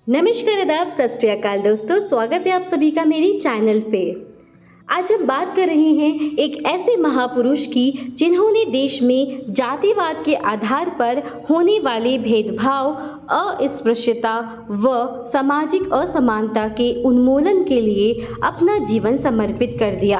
नमस्कार, आदाब, सत श्री अकाल दोस्तों। स्वागत है आप सभी का मेरी चैनल पे। आज हम बात कर रहे हैं एक ऐसे महापुरुष की जिन्होंने देश में जातिवाद के आधार पर होने वाले भेदभाव, अस्पृश्यता व सामाजिक असमानता के उन्मूलन के लिए अपना जीवन समर्पित कर दिया।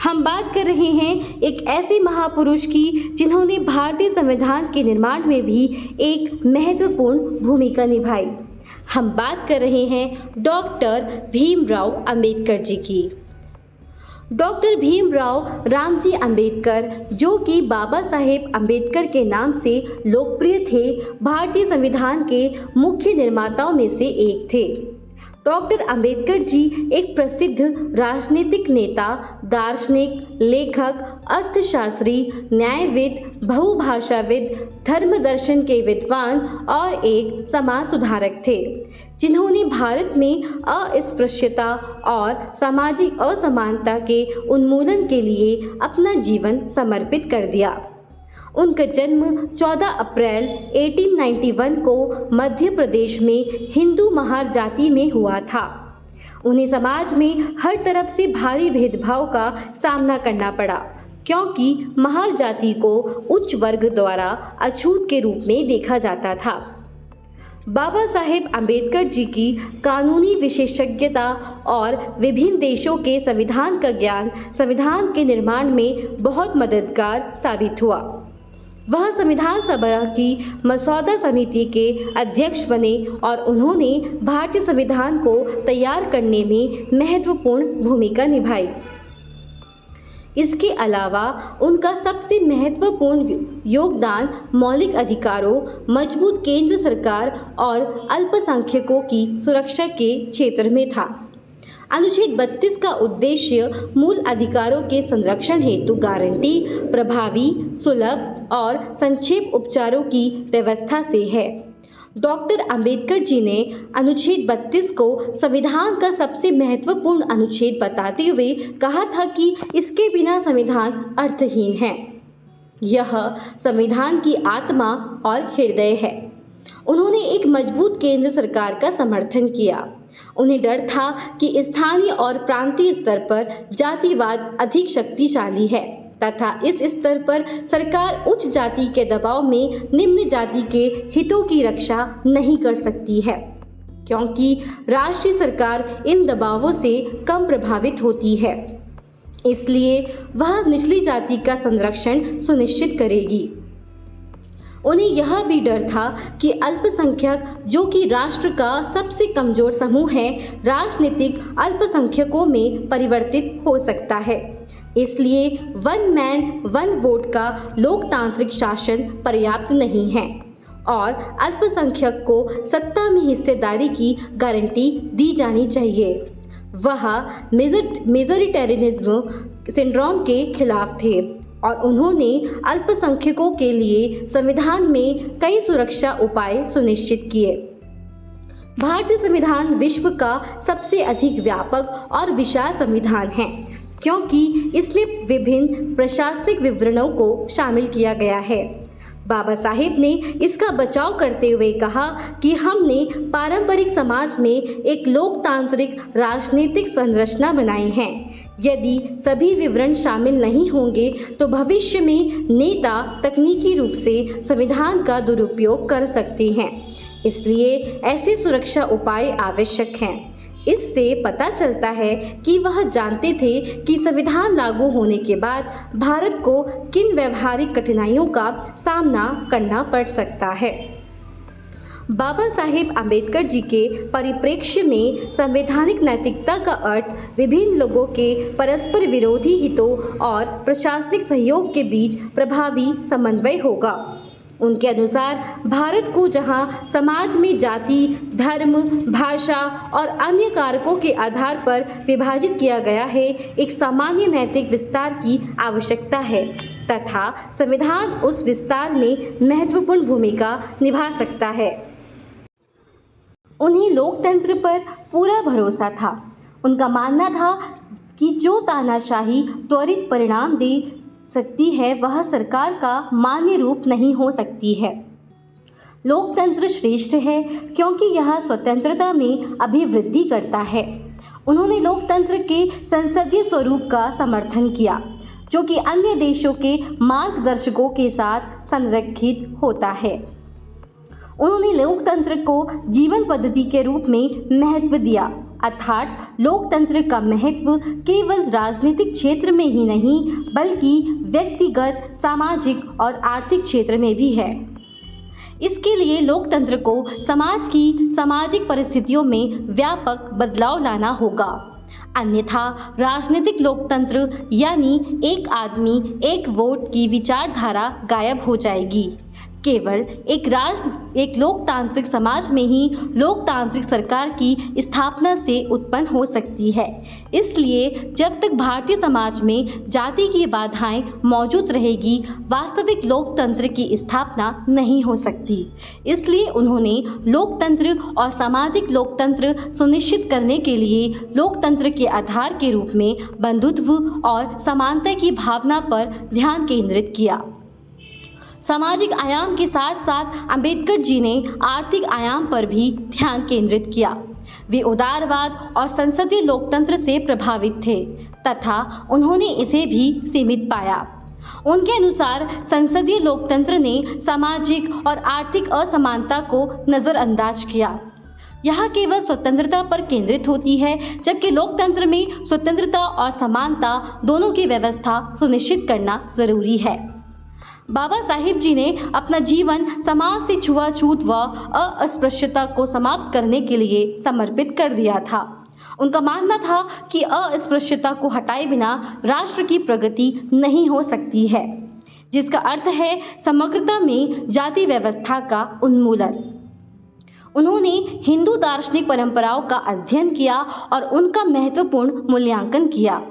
हम बात कर रहे हैं एक ऐसे महापुरुष की जिन्होंने भारतीय संविधान के निर्माण में भी एक महत्वपूर्ण भूमिका निभाई। हम बात कर रहे हैं डॉक्टर भीमराव अंबेडकर जी की। डॉक्टर भीमराव रामजी अंबेडकर, जो कि बाबा साहेब अंबेडकर के नाम से लोकप्रिय थे, भारतीय संविधान के मुख्य निर्माताओं में से एक थे। डॉक्टर अंबेडकर जी एक प्रसिद्ध राजनीतिक नेता, दार्शनिक, लेखक, अर्थशास्त्री, न्यायविद, बहुभाषाविद, धर्मदर्शन के विद्वान और एक समाज सुधारक थे, जिन्होंने भारत में अस्पृश्यता और सामाजिक असमानता के उन्मूलन के लिए अपना जीवन समर्पित कर दिया। उनका जन्म 14 अप्रैल 1891 को मध्य प्रदेश में हिंदू महार जाति में हुआ था। उन्हें समाज में हर तरफ से भारी भेदभाव का सामना करना पड़ा, क्योंकि महार जाति को उच्च वर्ग द्वारा अछूत के रूप में देखा जाता था। बाबा साहेब अंबेडकर जी की कानूनी विशेषज्ञता और विभिन्न देशों के संविधान का ज्ञान संविधान के निर्माण में बहुत मददगार साबित हुआ। वह संविधान सभा की मसौदा समिति के अध्यक्ष बने और उन्होंने भारतीय संविधान को तैयार करने में महत्वपूर्ण भूमिका निभाई। इसके अलावा उनका सबसे महत्वपूर्ण योगदान मौलिक अधिकारों, मजबूत केंद्र सरकार और अल्पसंख्यकों की सुरक्षा के क्षेत्र में था। अनुच्छेद 32 का उद्देश्य मूल अधिकारों के संरक्षण हेतु गारंटी, प्रभावी, सुलभ और संक्षेप उपचारों की व्यवस्था से है। डॉक्टर अंबेडकर जी ने अनुच्छेद 32 को संविधान का सबसे महत्वपूर्ण अनुच्छेद बताते हुए कहा था कि इसके बिना संविधान अर्थहीन है। यह संविधान की आत्मा और हृदय है। उन्होंने एक मजबूत केंद्र सरकार का समर्थन किया। उन्हें डर था कि स्थानीय और प्रांतीय स्तर पर जातिवाद अधिक शक्तिशाली है तथा इस स्तर पर सरकार उच्च जाति के दबाव में निम्न जाति के हितों की रक्षा नहीं कर सकती है, क्योंकि राष्ट्रीय सरकार इन दबावों से कम प्रभावित होती है। इसलिए वह निचली जाति का संरक्षण सुनिश्चित करेगी। उन्हें यह भी डर था कि अल्पसंख्यक, जो कि राष्ट्र का सबसे कमजोर समूह है, राजनीतिक अल्पसंख्यकों में परिवर्तित हो सकता है। इसलिए वन मैन वन वोट का लोकतांत्रिक शासन पर्याप्त नहीं है और अल्पसंख्यक को सत्ता में हिस्सेदारी की गारंटी दी जानी चाहिए। वह मेजोरिटेरियनिज्म सिंड्रोम के खिलाफ थे और उन्होंने अल्पसंख्यकों के लिए संविधान में कई सुरक्षा उपाय सुनिश्चित किए। भारतीय संविधान विश्व का सबसे अधिक व्यापक और विशाल संविधान है, क्योंकि इसमें विभिन्न प्रशासनिक विवरणों को शामिल किया गया है। बाबा साहेब ने इसका बचाव करते हुए कहा कि हमने पारंपरिक समाज में एक लोकतांत्रिक राजनीतिक संरचना बनाई है। यदि सभी विवरण शामिल नहीं होंगे तो भविष्य में नेता तकनीकी रूप से संविधान का दुरुपयोग कर सकते हैं। इसलिए ऐसे सुरक्षा उपाय आवश्यक हैं। इससे पता चलता है कि वह जानते थे कि संविधान लागू होने के बाद भारत को किन व्यवहारिक कठिनाइयों का सामना करना पड़ सकता है। बाबा साहेब अंबेडकर जी के परिप्रेक्ष्य में संवैधानिक नैतिकता का अर्थ विभिन्न लोगों के परस्पर विरोधी हितों और प्रशासनिक सहयोग के बीच प्रभावी समन्वय होगा। उनके अनुसार भारत को जहां समाज में जाति, धर्म, भाषा और अन्य कारकों के आधार पर विभाजित किया गया है, एक सामान्य नैतिक विस्तार की आवश्यकता है तथा संविधान उस विस्तार में महत्वपूर्ण भूमिका निभा सकता है। उन्हें लोकतंत्र पर पूरा भरोसा था। उनका मानना था कि जो तानाशाही त्वरित परिणाम दे सकती है, वह सरकार का मान्य रूप नहीं हो सकती है। लोकतंत्र श्रेष्ठ है क्योंकि यह स्वतंत्रता में अभिवृद्धि करता है। उन्होंने लोकतंत्र के संसदीय स्वरूप का समर्थन किया, जो कि अन्य देशों के मार्गदर्शकों के साथ संरेखित होता है। उन्होंने लोकतंत्र को जीवन पद्धति के रूप में महत्व दिया, अर्थात लोकतंत्र का महत्व केवल राजनीतिक क्षेत्र में ही नहीं बल्कि व्यक्तिगत, सामाजिक और आर्थिक क्षेत्र में भी है। इसके लिए लोकतंत्र को समाज की सामाजिक परिस्थितियों में व्यापक बदलाव लाना होगा, अन्यथा राजनीतिक लोकतंत्र यानी एक आदमी एक वोट की विचारधारा गायब हो जाएगी। केवल एक लोकतांत्रिक समाज में ही लोकतांत्रिक सरकार की स्थापना से उत्पन्न हो सकती है। इसलिए जब तक भारतीय समाज में जाति की बाधाएं मौजूद रहेगी, वास्तविक लोकतंत्र की स्थापना नहीं हो सकती। इसलिए उन्होंने लोकतंत्र और सामाजिक लोकतंत्र सुनिश्चित करने के लिए लोकतंत्र के आधार के रूप में बंधुत्व और समानता की भावना पर ध्यान केंद्रित किया। सामाजिक आयाम के साथ साथ अंबेडकर जी ने आर्थिक आयाम पर भी ध्यान केंद्रित किया। वे उदारवाद और संसदीय लोकतंत्र से प्रभावित थे तथा उन्होंने इसे भी सीमित पाया। उनके अनुसार संसदीय लोकतंत्र ने सामाजिक और आर्थिक असमानता को नज़रअंदाज किया। यह केवल स्वतंत्रता पर केंद्रित होती है, जबकि लोकतंत्र में स्वतंत्रता और समानता दोनों की व्यवस्था सुनिश्चित करना जरूरी है। बाबा साहिब जी ने अपना जीवन समाज से छुआछूत व अस्पृश्यता को समाप्त करने के लिए समर्पित कर दिया था। उनका मानना था कि अस्पृश्यता को हटाए बिना राष्ट्र की प्रगति नहीं हो सकती है, जिसका अर्थ है समग्रता में जाति व्यवस्था का उन्मूलन। उन्होंने हिंदू दार्शनिक परंपराओं का अध्ययन किया और उनका महत्वपूर्ण मूल्यांकन किया।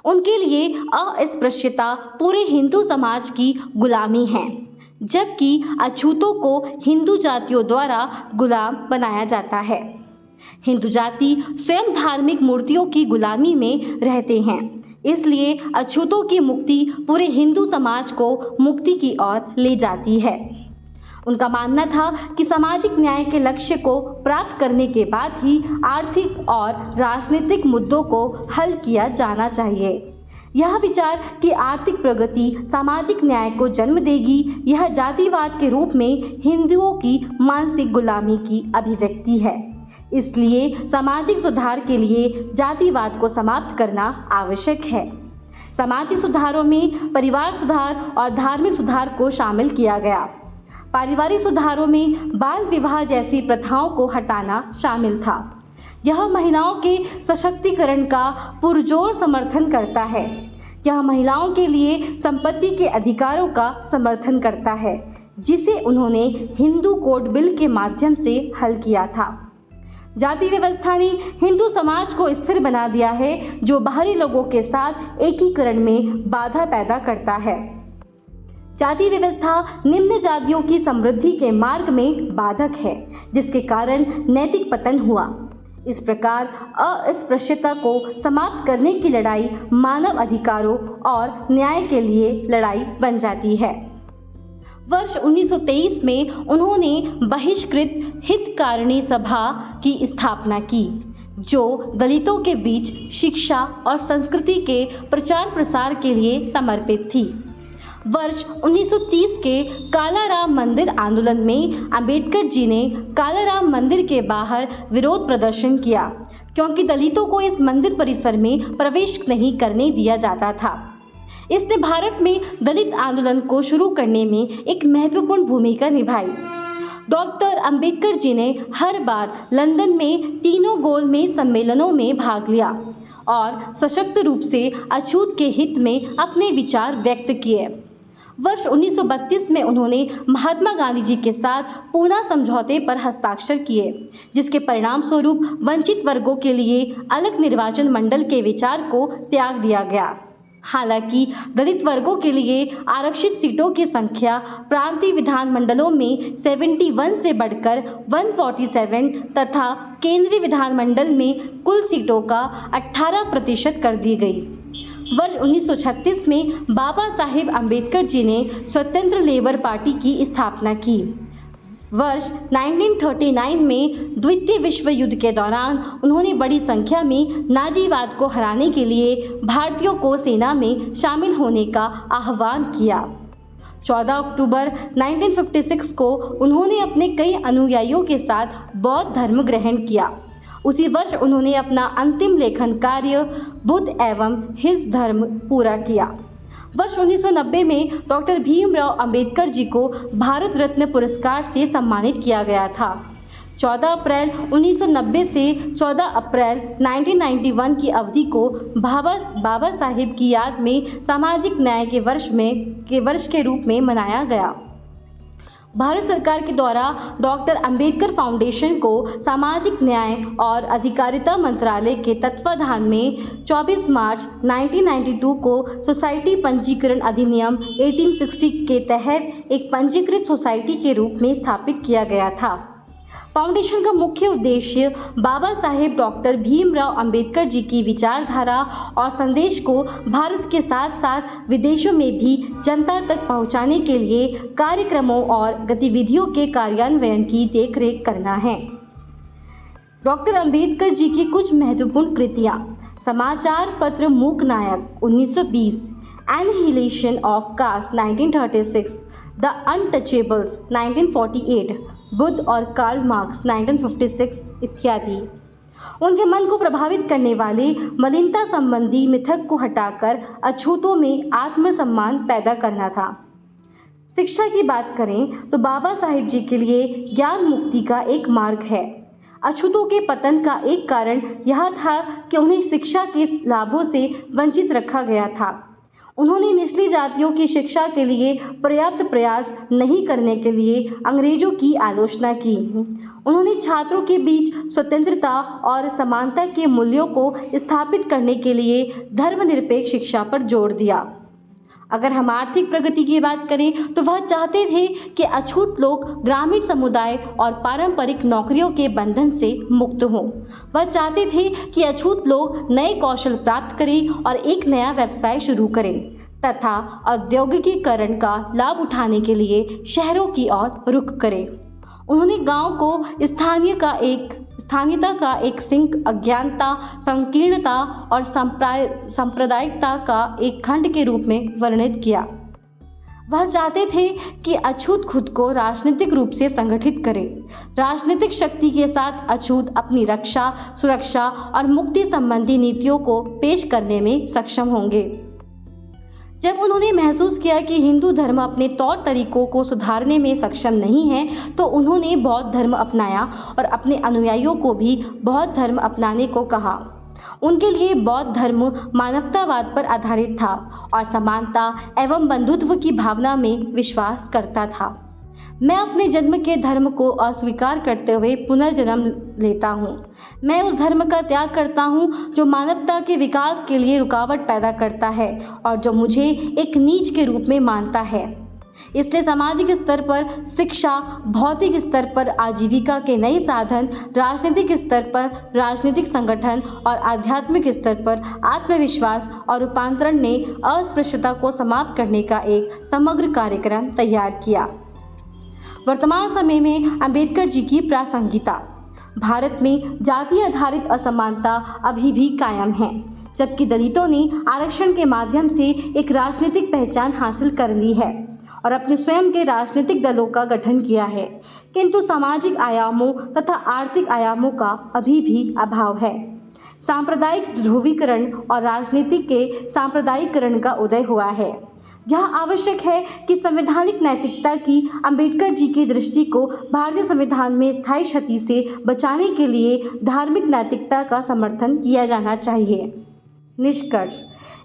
उनके लिए अस्पृश्यता पूरे हिंदू समाज की गुलामी है, जबकि अछूतों को हिंदू जातियों द्वारा गुलाम बनाया जाता है। हिंदू जाति स्वयं धार्मिक मूर्तियों की गुलामी में रहते हैं, इसलिए अछूतों की मुक्ति पूरे हिंदू समाज को मुक्ति की ओर ले जाती है। उनका मानना था कि सामाजिक न्याय के लक्ष्य को प्राप्त करने के बाद ही आर्थिक और राजनीतिक मुद्दों को हल किया जाना चाहिए। यह विचार कि आर्थिक प्रगति सामाजिक न्याय को जन्म देगी, यह जातिवाद के रूप में हिंदुओं की मानसिक गुलामी की अभिव्यक्ति है। इसलिए सामाजिक सुधार के लिए जातिवाद को समाप्त करना आवश्यक है। सामाजिक सुधारों में परिवार सुधार और धार्मिक सुधार को शामिल किया गया। पारिवारिक सुधारों में बाल विवाह जैसी प्रथाओं को हटाना शामिल था। यह महिलाओं के सशक्तिकरण का पुरजोर समर्थन करता है। यह महिलाओं के लिए संपत्ति के अधिकारों का समर्थन करता है, जिसे उन्होंने हिंदू कोड बिल के माध्यम से हल किया था। जाति व्यवस्था ने हिंदू समाज को स्थिर बना दिया है, जो बाहरी लोगों के साथ एकीकरण में बाधा पैदा करता है। जाति व्यवस्था निम्न जातियों की समृद्धि के मार्ग में बाधक है, जिसके कारण नैतिक पतन हुआ। इस प्रकार अस्पृश्यता को समाप्त करने की लड़ाई मानव अधिकारों और न्याय के लिए लड़ाई बन जाती है। वर्ष 1923 में उन्होंने बहिष्कृत हितकारिणी सभा की स्थापना की, जो दलितों के बीच शिक्षा और संस्कृति के प्रचार प्रसार के लिए समर्पित थी। वर्ष 1930 के कालाराम मंदिर आंदोलन में अंबेडकर जी ने कालाराम मंदिर के बाहर विरोध प्रदर्शन किया, क्योंकि दलितों को इस मंदिर परिसर में प्रवेश नहीं करने दिया जाता था। इसने भारत में दलित आंदोलन को शुरू करने में एक महत्वपूर्ण भूमिका निभाई। डॉक्टर अंबेडकर जी ने हर बार लंदन में तीनों गोलमेज सम्मेलनों में भाग लिया और सशक्त रूप से अछूत के हित में अपने विचार व्यक्त किए। वर्ष 1932 में उन्होंने महात्मा गांधी जी के साथ पूना समझौते पर हस्ताक्षर किए, जिसके परिणाम स्वरूप वंचित वर्गों के लिए अलग निर्वाचन मंडल के विचार को त्याग दिया गया। हालांकि दलित वर्गों के लिए आरक्षित सीटों की संख्या प्रांतीय विधानमंडलों में 71 से बढ़कर 147 तथा केंद्रीय विधानमंडल में कुल सीटों का 18% कर दी गई। वर्ष 1936 में बाबा साहेब अम्बेडकर जी ने स्वतंत्र लेबर पार्टी की स्थापना की। वर्ष 1939 में द्वितीय विश्व युद्ध के दौरान उन्होंने बड़ी संख्या में नाजीवाद को हराने के लिए भारतीयों को सेना में शामिल होने का आह्वान किया। 14 अक्टूबर 1956 को उन्होंने अपने कई अनुयायियों के साथ बौद्ध धर्म ग्रहण किया। उसी वर्ष उन्होंने अपना अंतिम लेखन कार्य बुद्ध एवं हिज धर्म पूरा किया। वर्ष 1990 में डॉक्टर भीमराव अंबेडकर जी को भारत रत्न पुरस्कार से सम्मानित किया गया था। 14 अप्रैल 1990 से 14 अप्रैल 1991 की अवधि को बाबा साहिब की याद में सामाजिक न्याय के वर्ष के रूप में मनाया गया। भारत सरकार के द्वारा डॉक्टर अंबेडकर फाउंडेशन को सामाजिक न्याय और अधिकारिता मंत्रालय के तत्वाधान में 24 मार्च 1992 को सोसाइटी पंजीकरण अधिनियम 1860 के तहत एक पंजीकृत सोसाइटी के रूप में स्थापित किया गया था। फाउंडेशन का मुख्य उद्देश्य बाबा साहेब डॉक्टर भीमराव अंबेडकर जी की विचारधारा और संदेश को भारत के साथ साथ विदेशों में भी जनता तक पहुंचाने के लिए कार्यक्रमों और गतिविधियों के कार्यान्वयन की देखरेख करना है। डॉक्टर अंबेडकर जी की कुछ महत्वपूर्ण कृतियाँ: समाचार पत्र Mook Nayak 1920, annihilation of caste 1936, the untouchables 1948, Buddha और कार्ल मार्क्स 1956 इत्यादि। उनके मन को प्रभावित करने वाले मलिनता संबंधी मिथक को हटाकर अछूतों में आत्मसम्मान पैदा करना था। शिक्षा की बात करें तो बाबा साहिब जी के लिए ज्ञान मुक्ति का एक मार्ग है। अछूतों के पतन का एक कारण यह था कि उन्हें शिक्षा के लाभों से वंचित रखा गया था। उन्होंने निचली जातियों की शिक्षा के लिए पर्याप्त प्रयास नहीं करने के लिए अंग्रेजों की आलोचना की। उन्होंने छात्रों के बीच स्वतंत्रता और समानता के मूल्यों को स्थापित करने के लिए धर्मनिरपेक्ष शिक्षा पर जोर दिया। अगर हम आर्थिक प्रगति की बात करें तो वह चाहते थे कि अछूत लोग ग्रामीण समुदाय और पारंपरिक नौकरियों के बंधन से मुक्त हों। वह चाहते थे कि अछूत लोग नए कौशल प्राप्त करें और एक नया व्यवसाय शुरू करें तथा औद्योगिकीकरण का लाभ उठाने के लिए शहरों की ओर रुख करें। उन्होंने गांव को स्थानीयता का एक सिंक, अज्ञानता, संकीर्णता और सांप्रदायिकता का एक खंड के रूप में वर्णित किया। वह चाहते थे कि अछूत खुद को राजनीतिक रूप से संगठित करें। राजनीतिक शक्ति के साथ अछूत अपनी रक्षा, सुरक्षा और मुक्ति संबंधी नीतियों को पेश करने में सक्षम होंगे। जब उन्होंने महसूस किया कि हिंदू धर्म अपने तौर तरीकों को सुधारने में सक्षम नहीं है तो उन्होंने बौद्ध धर्म अपनाया और अपने अनुयायियों को भी बौद्ध धर्म अपनाने को कहा। उनके लिए बौद्ध धर्म मानवतावाद पर आधारित था और समानता एवं बंधुत्व की भावना में विश्वास करता था। मैं अपने जन्म के धर्म को अस्वीकार करते हुए पुनर्जन्म लेता हूँ। मैं उस धर्म का त्याग करता हूँ जो मानवता के विकास के लिए रुकावट पैदा करता है और जो मुझे एक नीच के रूप में मानता है। इसलिए सामाजिक स्तर पर शिक्षा, भौतिक स्तर पर आजीविका के नए साधन, राजनीतिक स्तर पर राजनीतिक संगठन और आध्यात्मिक स्तर पर आत्मविश्वास और रूपांतरण ने अस्पृश्यता को समाप्त करने का एक समग्र कार्यक्रम तैयार किया। वर्तमान समय में अंबेडकर जी की प्रासंगिकता। भारत में जाति आधारित असमानता अभी भी कायम है, जबकि दलितों ने आरक्षण के माध्यम से एक राजनीतिक पहचान हासिल कर ली है और अपने स्वयं के राजनीतिक दलों का गठन किया है, किंतु सामाजिक आयामों तथा आर्थिक आयामों का अभी भी अभाव है। सांप्रदायिक ध्रुवीकरण और राजनीति के सांप्रदायिकरण का उदय हुआ है। यह आवश्यक है कि संवैधानिक नैतिकता की अंबेडकर जी की दृष्टि को भारतीय संविधान में स्थायी क्षति से बचाने के लिए धार्मिक नैतिकता का समर्थन किया जाना चाहिए। निष्कर्ष: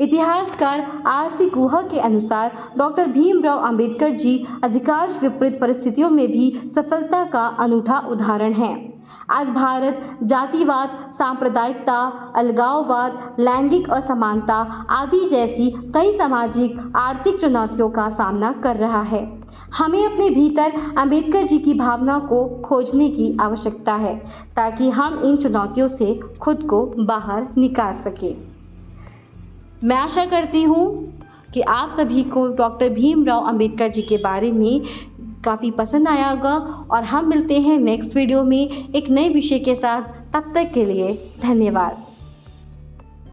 इतिहासकार आर.सी. गुहा के अनुसार डॉक्टर भीमराव अंबेडकर जी अधिकांश विपरीत परिस्थितियों में भी सफलता का अनूठा उदाहरण है। आज भारत जातिवाद, सांप्रदायिकता, अलगाववाद, लैंगिक असमानता आदि जैसी कई सामाजिक आर्थिक चुनौतियों का सामना कर रहा है। हमें अपने भीतर अंबेडकर जी की भावना को खोजने की आवश्यकता है ताकि हम इन चुनौतियों से खुद को बाहर निकाल सकें। मैं आशा करती हूँ कि आप सभी को डॉक्टर भीमराव अंबेडकर जी के बारे में काफ़ी पसंद आया होगा और हम मिलते हैं नेक्स्ट वीडियो में एक नए विषय के साथ। तब तक के लिए धन्यवाद।